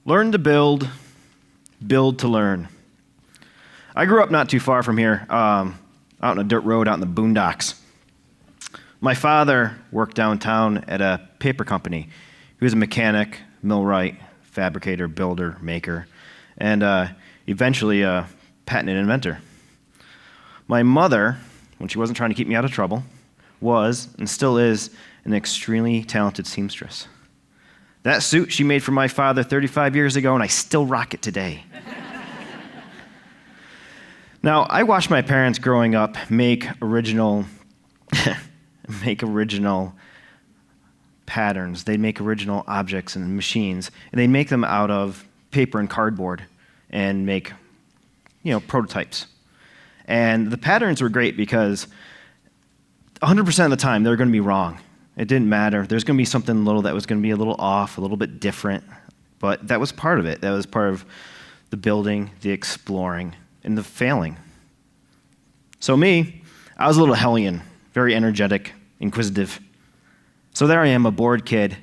Learn to build, build to learn. I grew up not too far from here, out on a dirt road out in the boondocks. My father worked downtown at a paper company. He was a mechanic, millwright, fabricator, builder, maker, and eventually a patented inventor. My mother, when she wasn't trying to keep me out of trouble, was, and still is, an extremely talented seamstress. That suit she made for my father 35 years ago, and I still rock it today. Now, I watched my parents growing up make original patterns. They'd make original objects and machines, and they'd make them out of paper and cardboard and make, prototypes. And the patterns were great because 100% of the time they were going to be wrong. It didn't matter. There's going to be something little that was going to be a little off, a little bit different, but that was part of it. That was part of the building, the exploring, and the failing. So me, I was a little hellion, very energetic, inquisitive. So there I am, a bored kid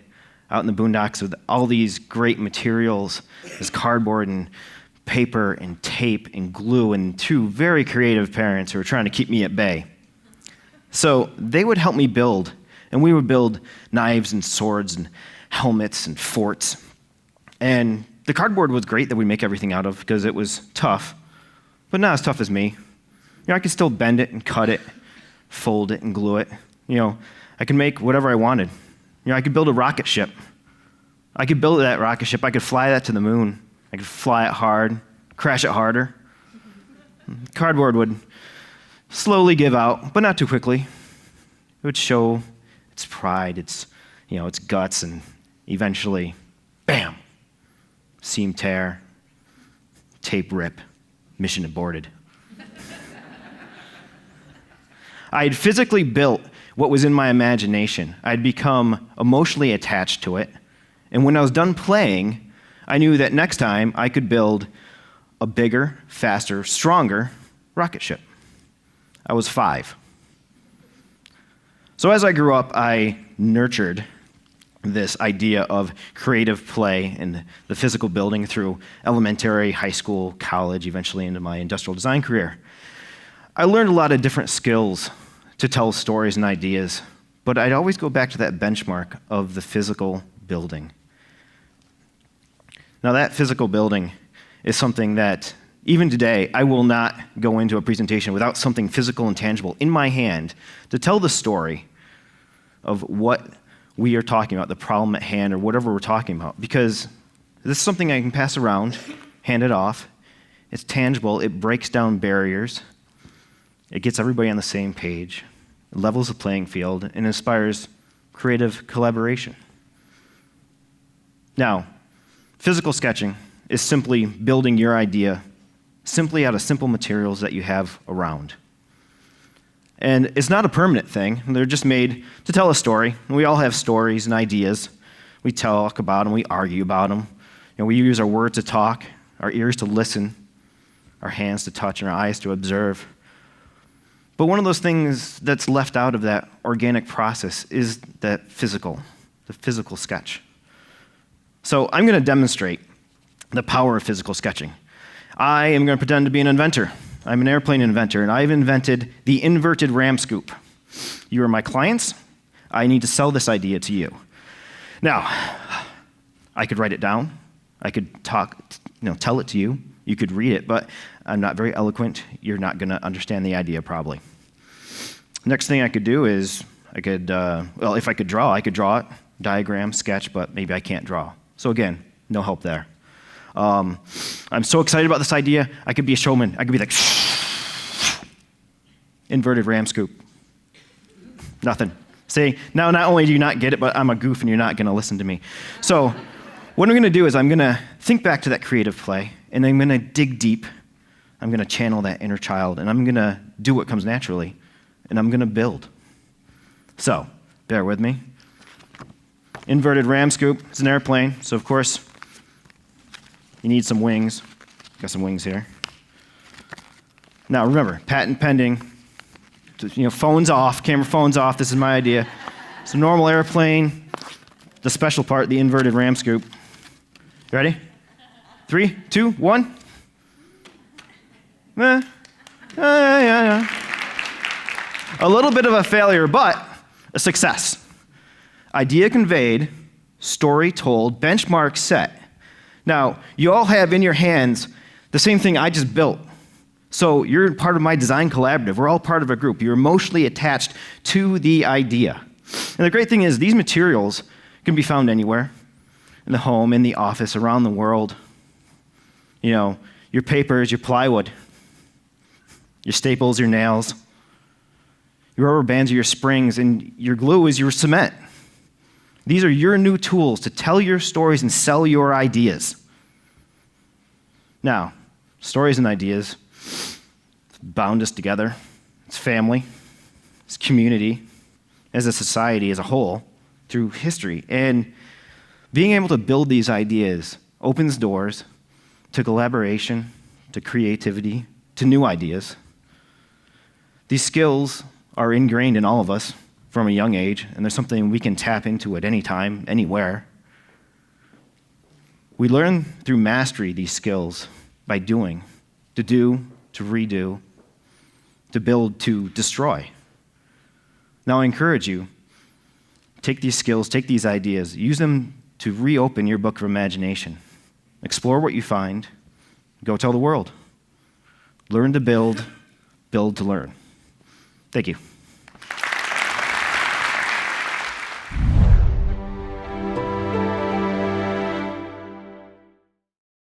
out in the boondocks with all these great materials, this cardboard and paper and tape and glue, and two very creative parents who were trying to keep me at bay. So they would help me build, and we would build knives and swords and helmets and forts. And the cardboard was great that we make everything out of because it was tough, but not as tough as me. I could still bend it and cut it, fold it and glue it. I could make whatever I wanted. I could build a rocket ship. I could build that rocket ship. I could fly that to the moon. I could fly it hard, crash it harder. Cardboard would slowly give out, but not too quickly. It would show its pride, its guts, and eventually, bam, seam tear, tape rip, mission aborted. I had physically built what was in my imagination. I'd become emotionally attached to it, and when I was done playing, I knew that next time I could build a bigger, faster, stronger rocket ship. I was 5. So as I grew up, I nurtured this idea of creative play and the physical building through elementary, high school, college, eventually into my industrial design career. I learned a lot of different skills to tell stories and ideas, but I'd always go back to that benchmark of the physical building. Now that physical building is something that, even today, I will not go into a presentation without something physical and tangible in my hand to tell the story of what we are talking about, the problem at hand, or whatever we're talking about, because this is something I can pass around, hand it off. It's tangible. It breaks down barriers. It gets everybody on the same page, it levels the playing field, and inspires creative collaboration. Now, physical sketching is simply building your idea simply out of simple materials that you have around. And it's not a permanent thing. They're just made to tell a story. We all have stories and ideas. We talk about them, we argue about them. We use our words to talk, our ears to listen, our hands to touch, and our eyes to observe. But one of those things that's left out of that organic process is the physical sketch. So I'm going to demonstrate the power of physical sketching. I am going to pretend to be an inventor. I'm an airplane inventor, and I've invented the inverted ram scoop. You are my clients. I need to sell this idea to you. Now, I could write it down. I could tell it to you. You could read it, but I'm not very eloquent. You're not going to understand the idea probably. Next thing I could do is if I could draw it, diagram, sketch, but maybe I can't draw. So again, no help there. I'm so excited about this idea, I could be a showman. I could be like, inverted ram scoop. Nothing. See, now not only do you not get it, but I'm a goof and you're not going to listen to me. So what I'm going to do is I'm going to think back to that creative play, and I'm going to dig deep. I'm going to channel that inner child, and I'm going to do what comes naturally, and I'm going to build. So, bear with me. Inverted ram scoop. It's an airplane, so of course, you need some wings. Got some wings here. Now remember, patent pending. Phones off, camera phones off. This is my idea. It's a normal airplane. The special part, the inverted ram scoop. You ready? 3, 2, 1. Yeah. A little bit of a failure, but a success. Idea conveyed, story told, benchmark set. Now, you all have in your hands the same thing I just built. So you're part of my design collaborative. We're all part of a group. You're emotionally attached to the idea. And the great thing is these materials can be found anywhere, in the home, in the office, around the world. You know, your papers, your plywood, your staples, your nails, your rubber bands are your springs, and your glue is your cement. These are your new tools to tell your stories and sell your ideas. Now, stories and ideas bound us together. It's family, it's community, as a society as a whole, through history. And being able to build these ideas opens doors to collaboration, to creativity, to new ideas. These skills are ingrained in all of us from a young age, and there's something we can tap into at any time, anywhere. We learn through mastery these skills by doing, to do, to redo, to build, to destroy. Now I encourage you, take these skills, take these ideas, use them to reopen your book of imagination. Explore what you find, go tell the world. Learn to build, build to learn. Thank you.